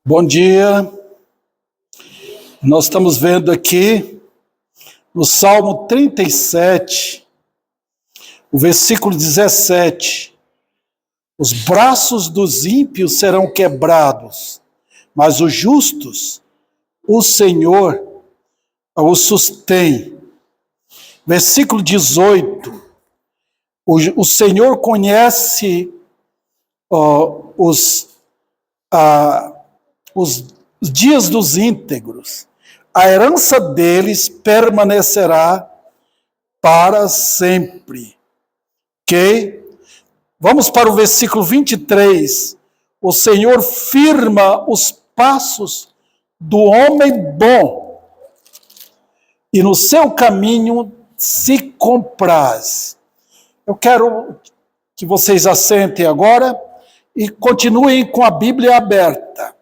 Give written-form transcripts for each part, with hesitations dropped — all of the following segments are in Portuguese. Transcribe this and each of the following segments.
Bom dia, nós estamos vendo aqui no Salmo 37, o versículo 17: os braços dos ímpios serão quebrados, mas os justos, o Senhor os sustém. Versículo 18: o Senhor conhece os dias dos íntegros, a herança deles permanecerá para sempre. Ok? Vamos para o versículo 23. O Senhor firma os passos do homem bom, e no seu caminho se compraz. Eu quero que vocês assentem agora e continuem com a Bíblia aberta.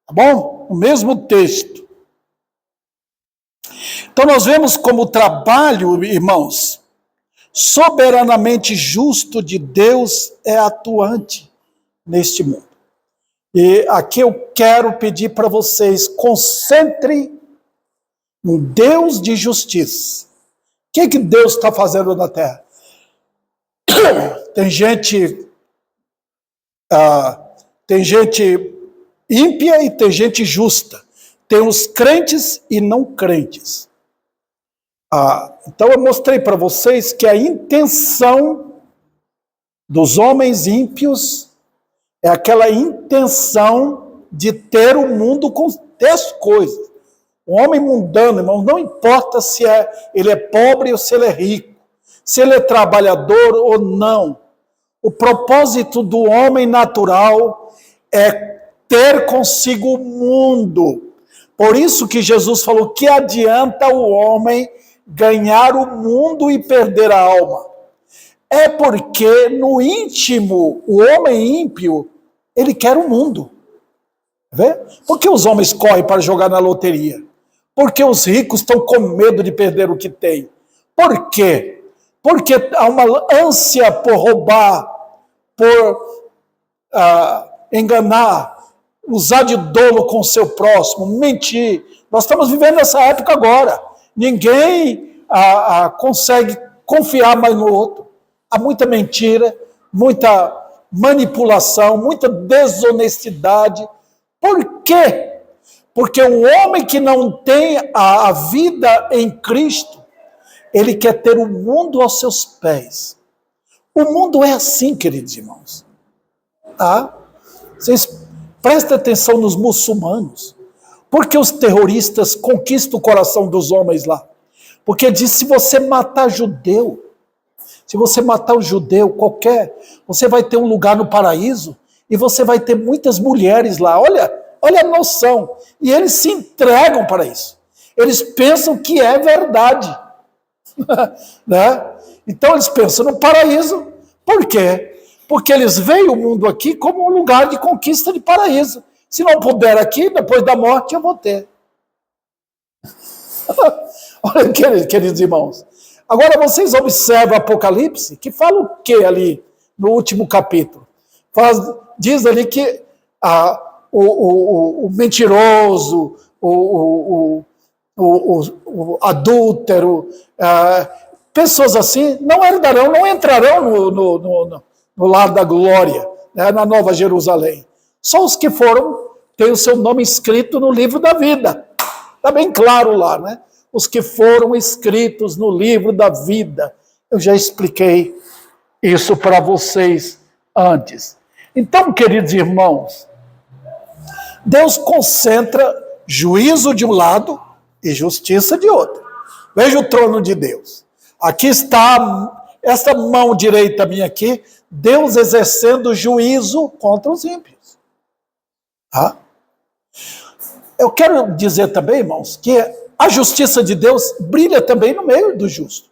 Tá bom? O mesmo texto. Então nós vemos como o trabalho, irmãos, soberanamente justo de Deus é atuante neste mundo. E aqui eu quero pedir para vocês, concentrem no Deus de justiça. O que Deus está fazendo na terra? Tem gente ímpia e tem gente justa. Tem os crentes e não crentes. Então eu mostrei para vocês que a intenção dos homens ímpios é aquela intenção de ter o mundo com as coisas. O homem mundano, irmão, não importa se ele é pobre ou se ele é rico, se ele é trabalhador ou não. O propósito do homem natural é ter consigo o mundo. Por isso que Jesus falou: que adianta o homem ganhar o mundo e perder a alma? É porque no íntimo, o homem ímpio, ele quer o mundo. Vê? Por que os homens correm para jogar na loteria? Porque os ricos estão com medo de perder o que têm. Por quê? Porque há uma ânsia por roubar, por enganar, usar de dolo com o seu próximo, mentir. Nós estamos vivendo essa época agora. Ninguém consegue confiar mais no outro. Há muita mentira, muita manipulação, muita desonestidade. Por quê? Porque o homem que não tem a vida em Cristo, ele quer ter o mundo aos seus pés. O mundo é assim, queridos irmãos. Tá? Vocês prestem atenção nos muçulmanos. Por que os terroristas conquistam o coração dos homens lá? Porque diz: se você matar judeu, se você matar um judeu qualquer, você vai ter um lugar no paraíso e você vai ter muitas mulheres lá. Olha a noção. E eles se entregam para isso. Eles pensam que é verdade. Né? Então eles pensam no paraíso. Por quê? Porque eles veem o mundo aqui como um lugar de conquista de paraíso. Se não puder aqui, depois da morte eu vou ter. Olha, queridos irmãos. Agora vocês observam o Apocalipse, que fala o que ali no último capítulo? Diz ali que o mentiroso, o adúltero, pessoas assim, não herdarão, não entrarão no lar da glória, né, na Nova Jerusalém. Só os que têm o seu nome escrito no livro da vida. Está bem claro lá, né? Os que foram escritos no livro da vida. Eu já expliquei isso para vocês antes. Então, queridos irmãos, Deus concentra juízo de um lado e justiça de outro. Veja o trono de Deus. Aqui está essa mão direita minha aqui, Deus exercendo juízo contra os ímpios. Tá? Eu quero dizer também, irmãos, que a justiça de Deus brilha também no meio do justo.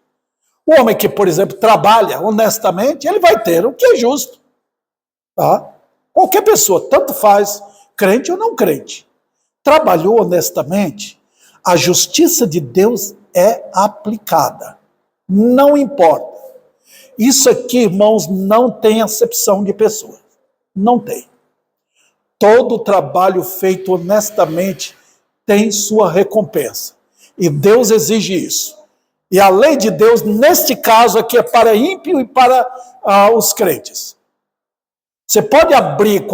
O homem que, por exemplo, trabalha honestamente, ele vai ter o que é justo. Tá? Qualquer pessoa, tanto faz, crente ou não crente, trabalhou honestamente, a justiça de Deus é aplicada. Não importa. Isso aqui, irmãos, não tem acepção de pessoas. Não tem. Todo trabalho feito honestamente tem sua recompensa. E Deus exige isso. E a lei de Deus, neste caso aqui, é para ímpio e para os crentes. Você pode abrir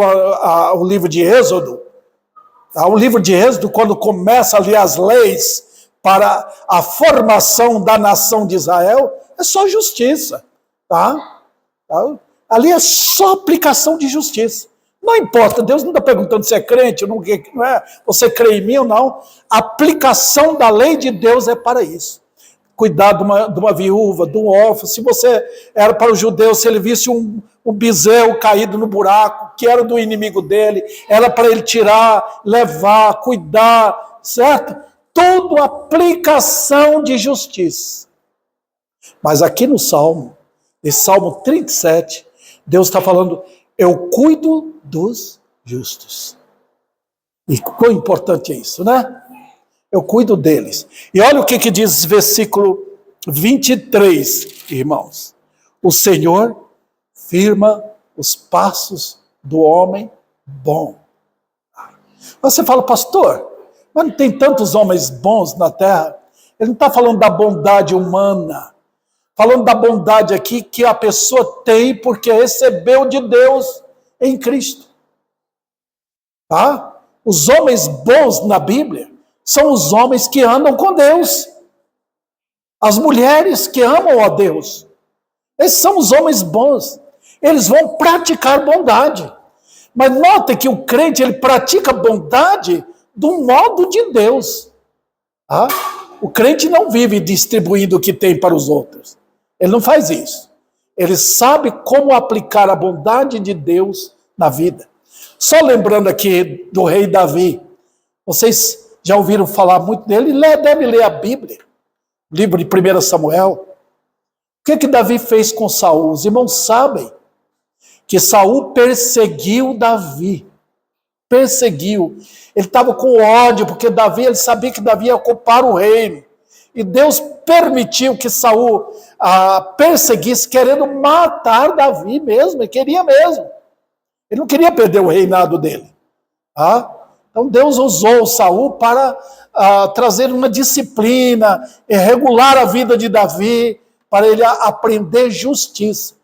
o livro de Êxodo. O livro de Êxodo, quando começa ali as leis para a formação da nação de Israel, é só justiça. Tá? Ali é só aplicação de justiça. Não importa, Deus não está perguntando se é crente, não é, você crê em mim ou não. A aplicação da lei de Deus é para isso. Cuidar de uma viúva, de um órfão. Se você era para o judeu, se ele visse um bezerro caído no buraco, que era do inimigo dele, era para ele tirar, levar, cuidar, certo? Tudo aplicação de justiça. Mas aqui no Salmo, esse Salmo 37, Deus está falando, eu cuido dos justos. E quão importante é isso, né? Eu cuido deles. E olha o que diz versículo 23, irmãos. O Senhor firma os passos do homem bom. Você fala, pastor, mas não tem tantos homens bons na terra? Ele não está falando da bondade humana. Falando da bondade aqui que a pessoa tem porque recebeu de Deus em Cristo. Tá? Os homens bons na Bíblia são os homens que andam com Deus. As mulheres que amam a Deus. Esses são os homens bons. Eles vão praticar bondade. Mas note que o crente, ele pratica bondade do modo de Deus. Tá? O crente não vive distribuindo o que tem para os outros. Ele não faz isso. Ele sabe como aplicar a bondade de Deus na vida. Só lembrando aqui do rei Davi. Vocês já ouviram falar muito dele? Deve ler a Bíblia. Livro de 1 Samuel. O que Davi fez com Saul? Os irmãos sabem que Saul perseguiu Davi. Perseguiu. Ele estava com ódio, porque ele sabia que Davi ia ocupar o reino. E Deus permitiu que Saul perseguisse, querendo matar Davi mesmo. Ele queria mesmo. Ele não queria perder o reinado dele. Então Deus usou Saul para trazer uma disciplina, regular a vida de Davi, para ele aprender justiça.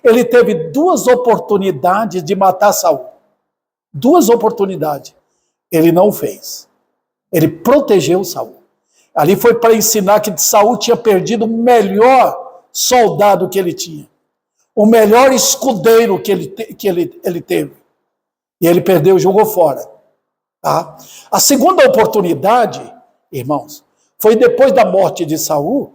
Ele teve 2 oportunidades de matar Saul. 2 oportunidades. Ele não fez. Ele protegeu Saul. Ali foi para ensinar que Saul tinha perdido o melhor soldado que ele tinha. O melhor escudeiro que ele teve. E ele perdeu, jogou fora. Tá? A segunda oportunidade, irmãos, foi depois da morte de Saul,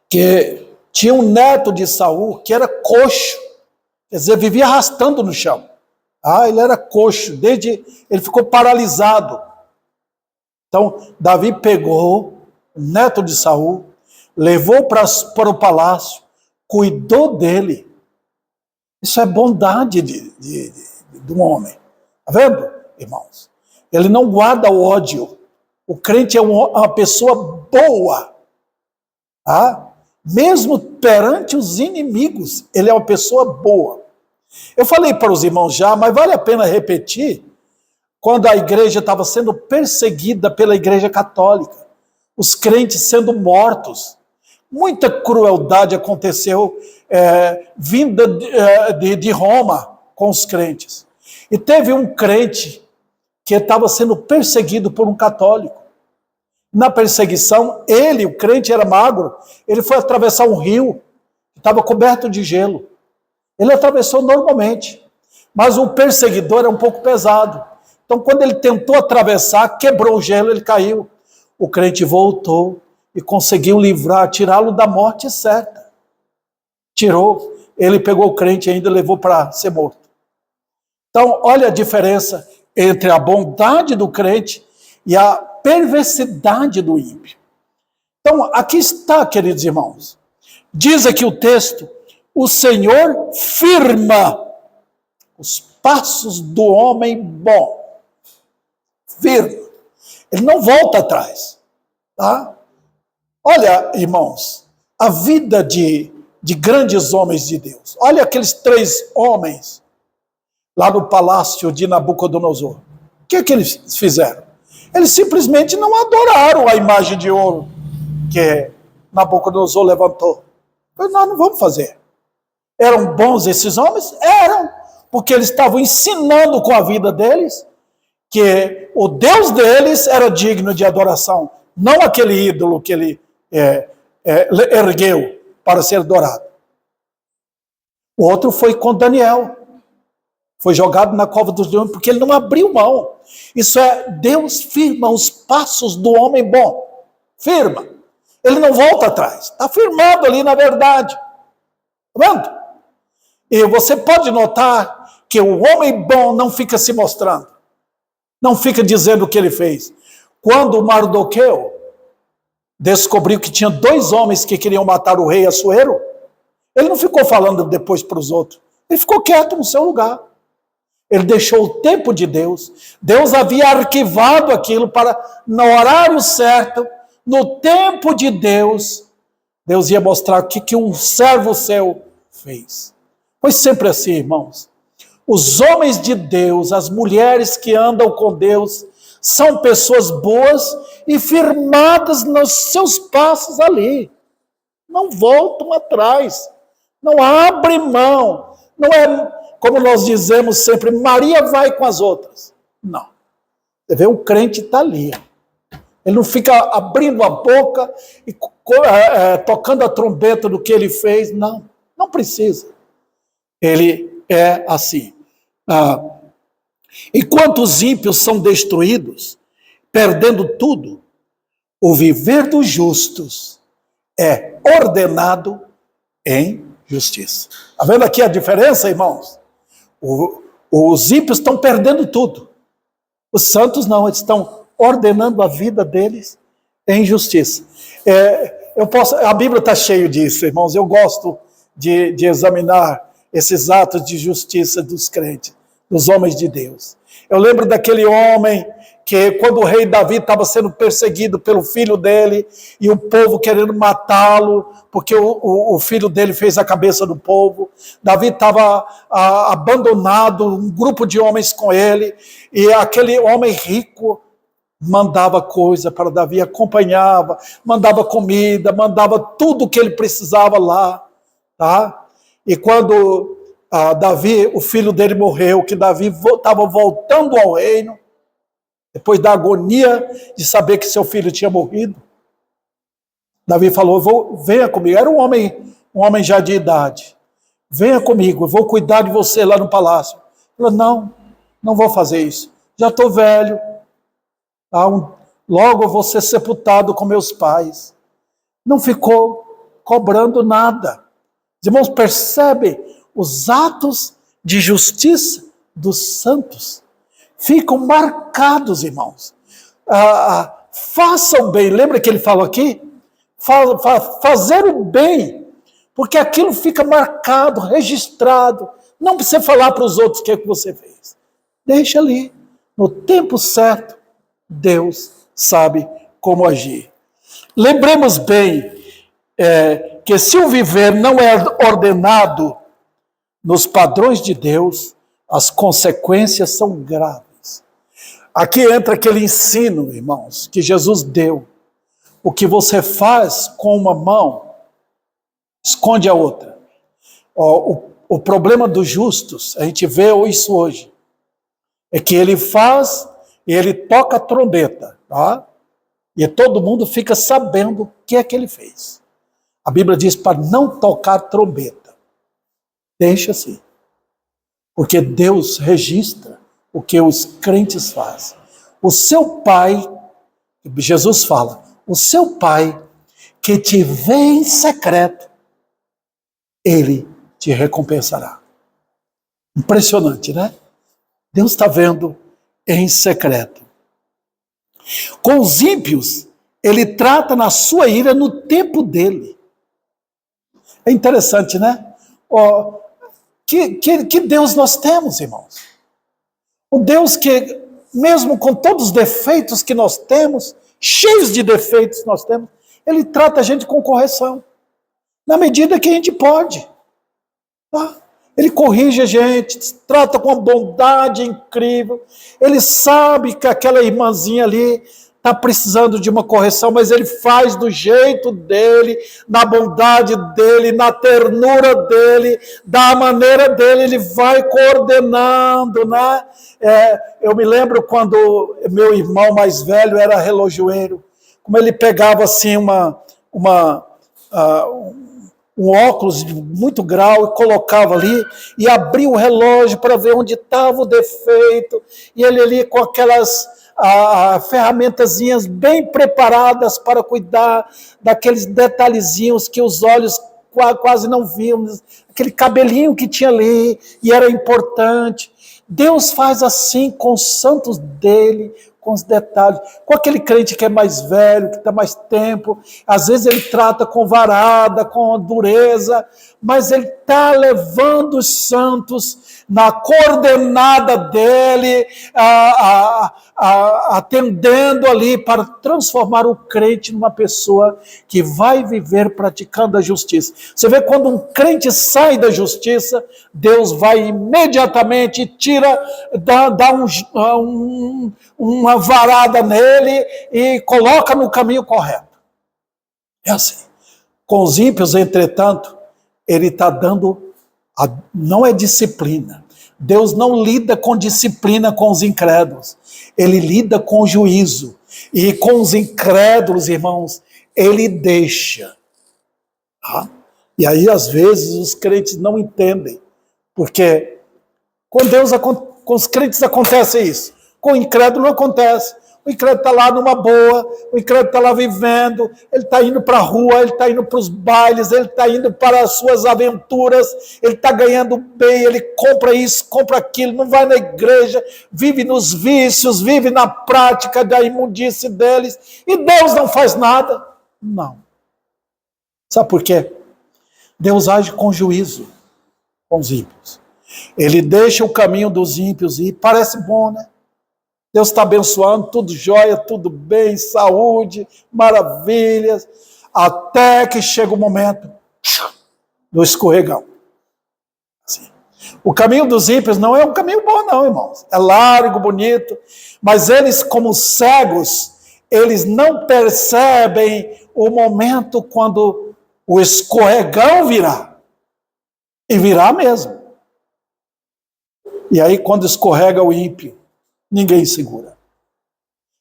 que tinha um neto de Saul que era coxo, quer dizer, vivia arrastando no chão. Ele era coxo, ele ficou paralisado. Então, Davi pegou o neto de Saul, levou para o palácio, cuidou dele. Isso é bondade de um homem. Está vendo, irmãos? Ele não guarda o ódio. O crente é uma pessoa boa. Mesmo perante os inimigos, ele é uma pessoa boa. Eu falei para os irmãos já, mas vale a pena repetir, quando a igreja estava sendo perseguida pela igreja católica, os crentes sendo mortos. Muita crueldade aconteceu vinda de Roma com os crentes. E teve um crente que estava sendo perseguido por um católico. Na perseguição, o crente era magro, ele foi atravessar um rio, que estava coberto de gelo. Ele atravessou normalmente, mas o perseguidor era um pouco pesado. Então, quando ele tentou atravessar, quebrou o gelo, ele caiu. O crente voltou e conseguiu tirá-lo da morte certa. Tirou, ele pegou o crente e ainda levou para ser morto. Então, olha a diferença entre a bondade do crente e a perversidade do ímpio. Então, aqui está, queridos irmãos. Diz aqui o texto, o Senhor firma os passos do homem bom. Firma. Ele não volta atrás. Tá? Olha, irmãos, a vida de grandes homens de Deus. Olha aqueles 3 homens. lá no palácio de Nabucodonosor. O que eles fizeram? Eles simplesmente não adoraram a imagem de ouro que Nabucodonosor levantou. Mas nós não vamos fazer. Eram bons esses homens? Eram, porque eles estavam ensinando com a vida deles que o Deus deles era digno de adoração, não aquele ídolo que ele ergueu para ser adorado. O outro foi com Daniel. Foi jogado na cova dos leões porque ele não abriu mão. Isso é, Deus firma os passos do homem bom. Firma. Ele não volta atrás. Está firmado ali na verdade. Está vendo? E você pode notar que o homem bom não fica se mostrando. Não fica dizendo o que ele fez. Quando Mardoqueu descobriu que tinha 2 homens que queriam matar o rei Assuero, ele não ficou falando depois para os outros. Ele ficou quieto no seu lugar. Ele deixou o tempo de Deus. Deus havia arquivado aquilo para, no horário certo, no tempo de Deus, Deus ia mostrar o que um servo seu fez. Foi sempre assim, irmãos. Os homens de Deus, as mulheres que andam com Deus, são pessoas boas e firmadas nos seus passos ali. Não voltam atrás. Não abrem mão. Não é, como nós dizemos sempre, Maria vai com as outras. Não. Você vê, o crente está ali. Ele não fica abrindo a boca e tocando a trombeta do que ele fez. Não, não precisa. Ele é assim. Enquanto os ímpios são destruídos, perdendo tudo, o viver dos justos é ordenado em justiça. Está vendo aqui a diferença, irmãos? Os ímpios estão perdendo tudo. Os santos não, eles estão ordenando a vida deles em justiça. A Bíblia está cheia disso, irmãos. Eu gosto de examinar esses atos de justiça dos crentes, dos homens de Deus. Eu lembro daquele homem que, quando o rei Davi estava sendo perseguido pelo filho dele, e o povo querendo matá-lo, porque o filho dele fez a cabeça do povo, Davi estava abandonado, um grupo de homens com ele, e aquele homem rico mandava coisa para Davi, acompanhava, mandava comida, mandava tudo o que ele precisava lá, tá? E quando Davi, o filho dele morreu, que Davi estava voltando ao reino, depois da agonia de saber que seu filho tinha morrido, Davi falou, venha comigo. Era um homem já de idade. Venha comigo, eu vou cuidar de você lá no palácio. Ele falou, não vou fazer isso. Já estou velho. Logo eu vou ser sepultado com meus pais. Não ficou cobrando nada. Os irmãos percebem os atos de justiça dos santos. Ficam marcados, irmãos. Façam bem. Lembra que ele falou aqui? Fazer o bem. Porque aquilo fica marcado, registrado. Não precisa falar para os outros o que é que você fez. Deixa ali. No tempo certo, Deus sabe como agir. Lembremos bem que se o viver não é ordenado nos padrões de Deus, as consequências são graves. Aqui entra aquele ensino, irmãos, que Jesus deu. O que você faz com uma mão, esconde a outra. O problema dos justos, a gente vê isso hoje, é que ele faz e ele toca a trombeta, tá? E todo mundo fica sabendo o que é que ele fez. A Bíblia diz para não tocar trombeta. Deixa assim. Porque Deus registra o que os crentes fazem. O seu Pai, Jesus fala, o seu Pai que te vê em secreto, Ele te recompensará. Impressionante, né? Deus está vendo em secreto. Com os ímpios, Ele trata na sua ira no tempo dele. É interessante, né? Que Deus nós temos, irmãos? O Deus que, mesmo com todos os defeitos que nós temos, cheios de defeitos que nós temos, Ele trata a gente com correção, na medida que a gente pode. Tá? Ele corrige a gente, trata com uma bondade incrível. Ele sabe que aquela irmãzinha ali está precisando de uma correção, mas ele faz do jeito dele, na bondade dele, na ternura dele, da maneira dele, ele vai coordenando, né? Eu me lembro quando meu irmão mais velho era relojoeiro, como ele pegava assim um óculos de muito grau e colocava ali e abria o relógio para ver onde estava o defeito, e ele ali com aquelas ferramentazinhas bem preparadas para cuidar daqueles detalhezinhos que os olhos quase não viam, aquele cabelinho que tinha ali e era importante. Deus faz assim com os santos dele, com os detalhes, com aquele crente que é mais velho, que está mais tempo, às vezes ele trata com varada, com dureza, mas ele está levando os santos na coordenada dele, atendendo ali para transformar o crente numa pessoa que vai viver praticando a justiça. Você vê quando um crente sai da justiça, Deus vai imediatamente e tira, dá uma varada nele e coloca no caminho correto. É assim. Com os ímpios, entretanto, ele está dando, não é disciplina. Deus não lida com disciplina com os incrédulos. Ele lida com juízo. E com os incrédulos, irmãos, ele deixa. Tá? E aí, às vezes, os crentes não entendem. Porque com os crentes acontece isso. Com o incrédulo não acontece. O incrédulo está lá numa boa, o incrédulo está lá vivendo, ele está indo para a rua, ele está indo para os bailes, ele está indo para as suas aventuras, ele está ganhando bem, ele compra isso, compra aquilo, não vai na igreja, vive nos vícios, vive na prática da imundície deles, e Deus não faz nada. Não. Sabe por quê? Deus age com juízo com os ímpios. Ele deixa o caminho dos ímpios ir, parece bom, né? Deus está abençoando, tudo jóia, tudo bem, saúde, maravilhas, até que chega o momento do escorregão. Assim. O caminho dos ímpios não é um caminho bom não, irmãos. É largo, bonito, mas eles, como cegos, eles não percebem o momento quando o escorregão virá. E virá mesmo. E aí, quando escorrega o ímpio, ninguém segura.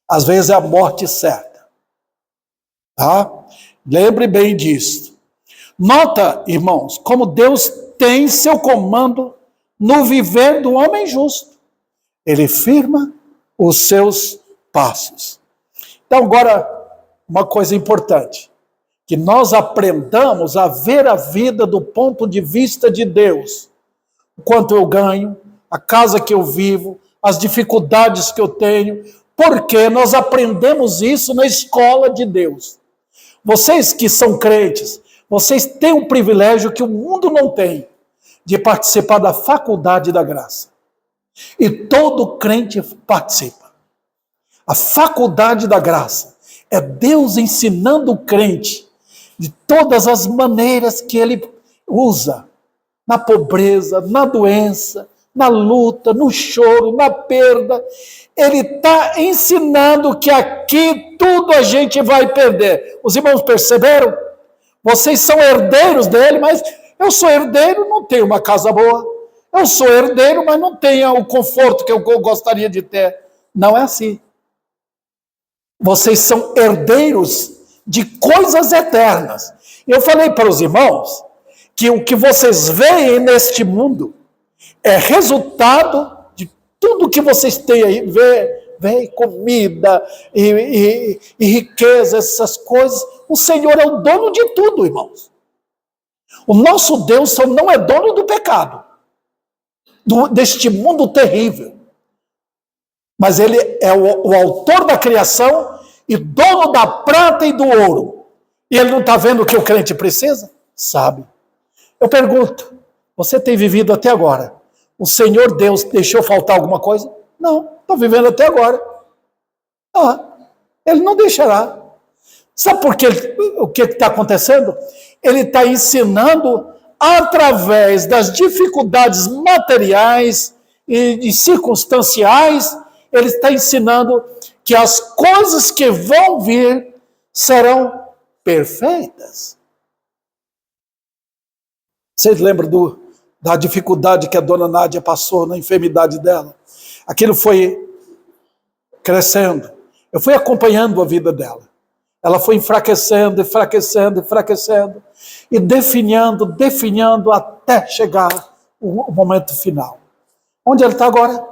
Às vezes é a morte certa. Tá? Lembre bem disso. Nota, irmãos, como Deus tem seu comando no viver do homem justo. Ele firma os seus passos. Então, agora, uma coisa importante. Que nós aprendamos a ver a vida do ponto de vista de Deus. O quanto eu ganho, a casa que eu vivo, as dificuldades que eu tenho, porque nós aprendemos isso na escola de Deus. Vocês que são crentes, vocês têm um privilégio que o mundo não tem, de participar da faculdade da graça. E todo crente participa. A faculdade da graça é Deus ensinando o crente de todas as maneiras que ele usa, na pobreza, na doença, na luta, no choro, na perda. Ele está ensinando que aqui tudo a gente vai perder. Os irmãos perceberam? Vocês são herdeiros dele, mas eu sou herdeiro, não tenho uma casa boa. Eu sou herdeiro, mas não tenho o conforto que eu gostaria de ter. Não é assim. Vocês são herdeiros de coisas eternas. Eu falei para os irmãos que o que vocês veem neste mundo é resultado de tudo que vocês têm aí, vê comida e riqueza, essas coisas. O Senhor é o dono de tudo, irmãos. O nosso Deus só não é dono do pecado, deste mundo terrível. Mas Ele é o autor da criação e dono da prata e do ouro. E Ele não está vendo o que o crente precisa? Sabe. Eu pergunto, você tem vivido até agora? O Senhor Deus deixou faltar alguma coisa? Não, está vivendo até agora. Ele não deixará. Sabe por quê? O que está acontecendo? Ele está ensinando através das dificuldades materiais e circunstanciais, ele está ensinando que as coisas que vão vir serão perfeitas. Vocês lembram da dificuldade que a dona Nádia passou na enfermidade dela? Aquilo foi crescendo. Eu fui acompanhando a vida dela. Ela foi enfraquecendo e definhando até chegar o momento final. Onde ela está agora?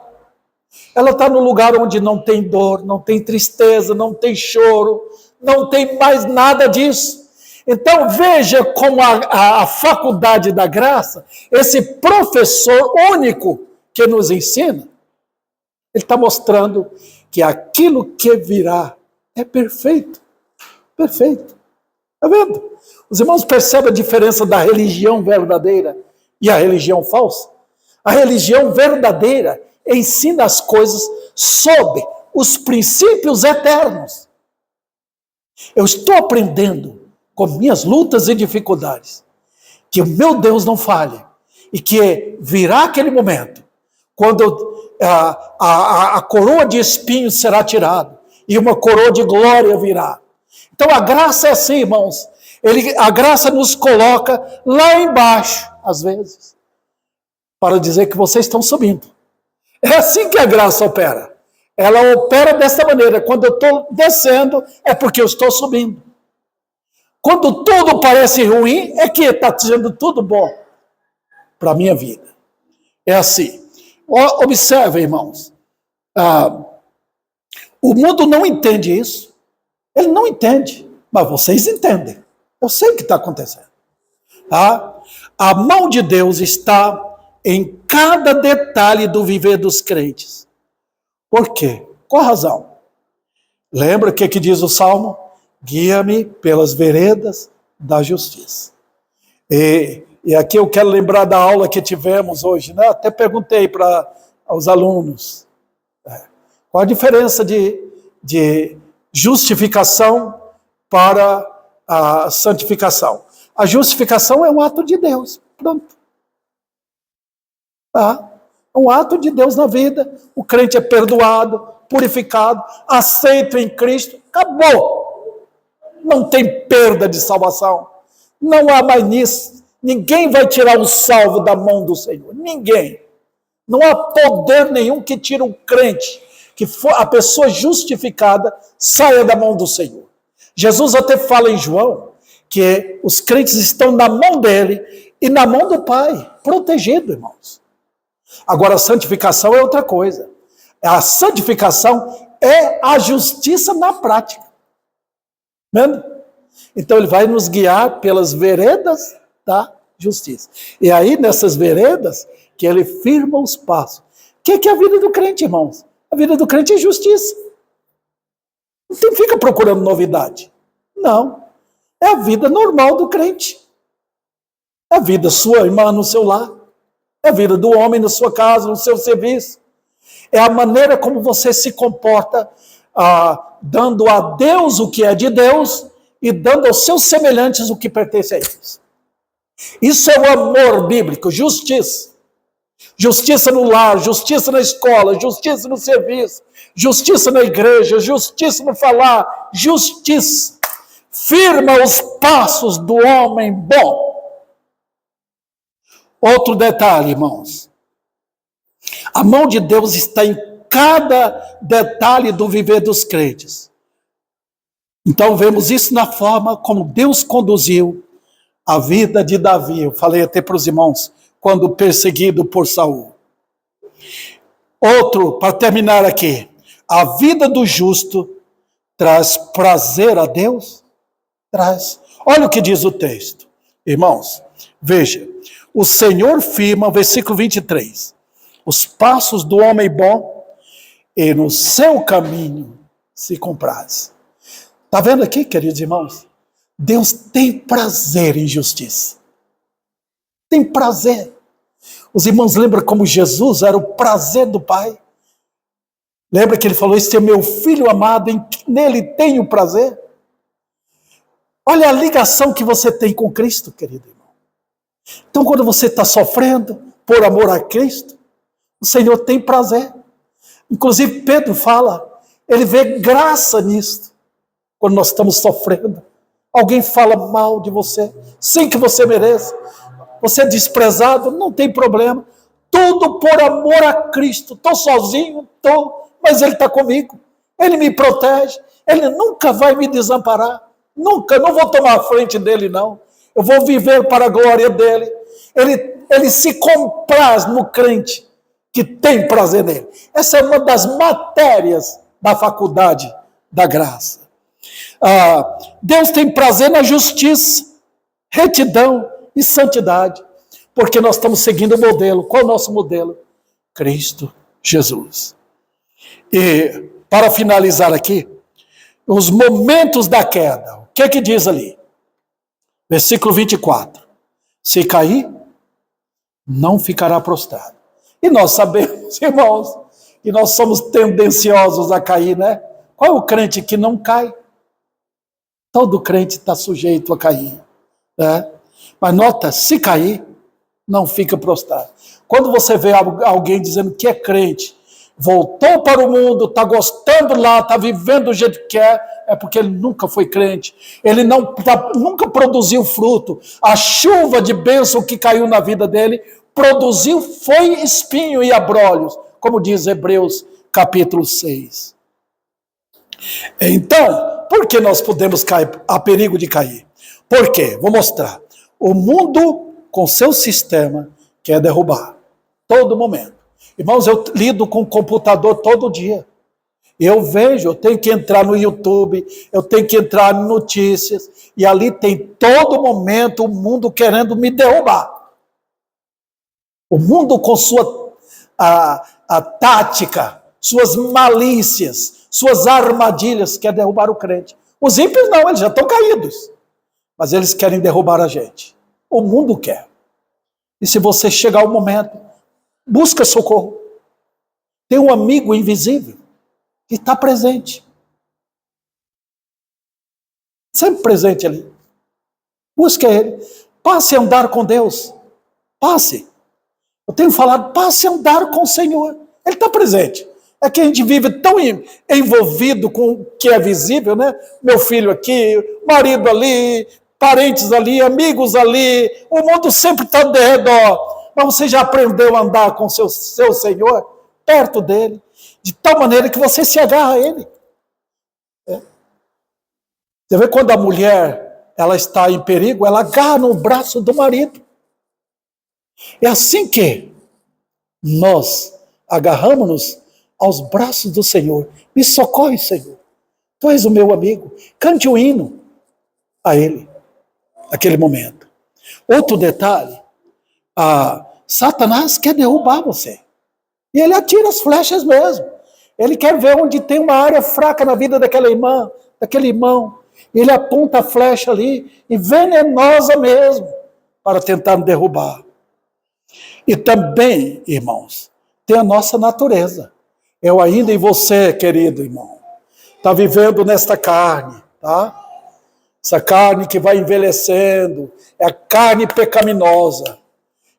Ela está no lugar onde não tem dor, não tem tristeza, não tem choro, não tem mais nada disso. Então veja como a faculdade da graça, esse professor único que nos ensina, ele está mostrando que aquilo que virá é perfeito. Perfeito. Está vendo? Os irmãos percebem a diferença da religião verdadeira e a religião falsa? A religião verdadeira ensina as coisas sob os princípios eternos. Eu estou aprendendo com minhas lutas e dificuldades que o meu Deus não falha e que virá aquele momento quando a coroa de espinhos será tirada e uma coroa de glória virá. Então a graça é assim, irmãos. A graça nos coloca lá embaixo, às vezes, para dizer que vocês estão subindo. É assim que a graça opera. Ela opera dessa maneira. Quando eu estou descendo, é porque eu estou subindo. Quando tudo parece ruim, é que está sendo tudo bom para a minha vida. É assim. Observe, irmãos. O mundo não entende isso. Ele não entende, mas vocês entendem. Eu sei o que está acontecendo. Tá? A mão de Deus está em cada detalhe do viver dos crentes. Por quê? Qual a razão? Lembra o que diz o Salmo? Guia-me pelas veredas da justiça. E aqui eu quero lembrar da aula que tivemos hoje, né? Até perguntei para os alunos. Qual a diferença de justificação para a santificação? A justificação é um ato de Deus. Pronto. Um ato de Deus na vida. O crente é perdoado, purificado, aceito em Cristo. Acabou. Não tem perda de salvação. Não há mais nisso. Ninguém vai tirar o salvo da mão do Senhor. Ninguém. Não há poder nenhum que tire um crente, que for a pessoa justificada, saia da mão do Senhor. Jesus até fala em João que os crentes estão na mão dele e na mão do Pai, protegido, irmãos. Agora, a santificação é outra coisa. A santificação é a justiça na prática. Vendo? Então, ele vai nos guiar pelas veredas da justiça. E aí, nessas veredas, que ele firma os passos. O que é a vida do crente, irmãos? A vida do crente é justiça. Não fica procurando novidade. Não. É a vida normal do crente. É a vida sua irmã no seu lar. É a vida do homem na sua casa, no seu serviço. É a maneira como você se comporta, dando a Deus o que é de Deus e dando aos seus semelhantes o que pertence a eles. Isso é o amor bíblico, justiça. Justiça no lar, justiça na escola, justiça no serviço, justiça na igreja, justiça no falar, justiça. Firma os passos do homem bom. Outro detalhe, irmãos. A mão de Deus está em cada detalhe do viver dos crentes. Então vemos isso na forma como Deus conduziu a vida de Davi. Eu falei até para os irmãos, quando perseguido por Saul. Outro, para terminar aqui. A vida do justo traz prazer a Deus? Traz. Olha o que diz o texto. Irmãos, veja. O Senhor firma, versículo 23, os passos do homem bom e no seu caminho se compraz. Está vendo aqui, queridos irmãos? Deus tem prazer em justiça. Tem prazer. Os irmãos lembram como Jesus era o prazer do Pai? Lembra que ele falou, este é meu filho amado, nele tenho prazer? Olha a ligação que você tem com Cristo, querido irmão. Então, quando você está sofrendo por amor a Cristo, o Senhor tem prazer. Inclusive, Pedro fala, ele vê graça nisto. Quando nós estamos sofrendo, alguém fala mal de você, sem que você mereça. Você é desprezado, não tem problema. Tudo por amor a Cristo. Estou sozinho, mas Ele está comigo. Ele me protege. Ele nunca vai me desamparar. Nunca, não vou tomar a frente dele, não. Eu vou viver para a glória dele. Ele se compraz no crente que tem prazer nele. Essa é uma das matérias da faculdade da graça. Deus tem prazer na justiça, retidão e santidade, porque nós estamos seguindo o modelo. Qual é o nosso modelo? Cristo Jesus. E, para finalizar aqui, os momentos da queda. O que é que diz ali? Versículo 24. Se cair, não ficará prostrado. E nós sabemos, irmãos, que nós somos tendenciosos a cair, né? Qual é o crente que não cai? Todo crente está sujeito a cair, né? Mas nota, se cair, não fica prostrado. Quando você vê alguém dizendo que é crente, voltou para o mundo, está gostando lá, está vivendo do jeito que quer, é porque ele nunca foi crente. Ele nunca produziu fruto. A chuva de bênção que caiu na vida dele produziu, foi espinho e abrolhos, como diz Hebreus capítulo 6. Então, por que nós podemos cair, há perigo de cair? Por quê? Vou mostrar. O mundo, com seu sistema, quer derrubar. Todo momento. Irmãos, eu lido com o computador todo dia. Eu vejo, eu tenho que entrar no YouTube, eu tenho que entrar em notícias, e ali tem todo momento o mundo querendo me derrubar. O mundo com sua a tática, suas malícias, suas armadilhas, quer derrubar o crente. Os ímpios não, eles já estão caídos. Mas eles querem derrubar a gente. O mundo quer. E se você chegar ao momento, busca socorro. Tem um amigo invisível que está presente. Sempre presente ali. Busque ele. Passe a andar com Deus. Passe. Eu tenho falado, passe a andar com o Senhor. Ele está presente. É que a gente vive tão envolvido com o que é visível, né? Meu filho aqui, marido ali, parentes ali, amigos ali. O mundo sempre está ao redor. Mas você já aprendeu a andar com seu Senhor, perto dele, de tal maneira que você se agarra a ele. Você vê quando a mulher ela está em perigo, ela agarra no braço do marido. É assim que nós agarramos-nos aos braços do Senhor. Me socorre, Senhor. Tu és o meu amigo. Cante o hino a ele, naquele momento. Outro detalhe, Satanás quer derrubar você. E ele atira as flechas mesmo. Ele quer ver onde tem uma área fraca na vida daquela irmã, daquele irmão. Ele aponta a flecha ali, e venenosa mesmo, para tentar me derrubar. E também, irmãos, tem a nossa natureza. Eu ainda e você, querido irmão, está vivendo nesta carne, tá? Essa carne que vai envelhecendo, é a carne pecaminosa.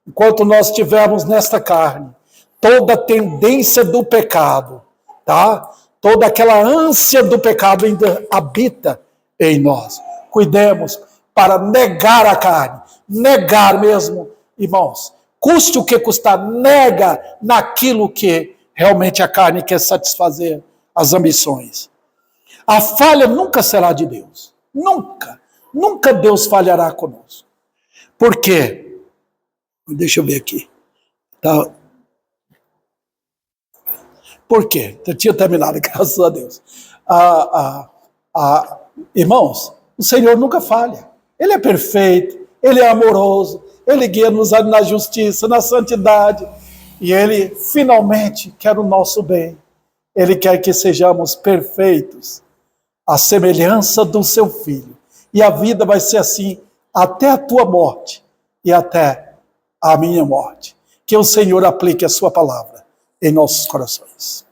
Enquanto nós estivermos nesta carne, toda a tendência do pecado, tá? Toda aquela ânsia do pecado ainda habita em nós. Cuidemos para negar a carne, negar mesmo, irmãos. Custe o que custar, nega naquilo que realmente a carne quer satisfazer as ambições. A falha nunca será de Deus. Nunca. Nunca Deus falhará conosco. Por quê? Deixa eu ver aqui. Tá. Por quê? Eu tinha terminado, graças a Deus. Irmãos, o Senhor nunca falha. Ele é perfeito, Ele é amoroso, Ele guia-nos na justiça, na santidade. E Ele finalmente quer o nosso bem. Ele quer que sejamos perfeitos, à semelhança do seu Filho. E a vida vai ser assim até a tua morte e até a minha morte. Que o Senhor aplique a sua palavra em nossos corações.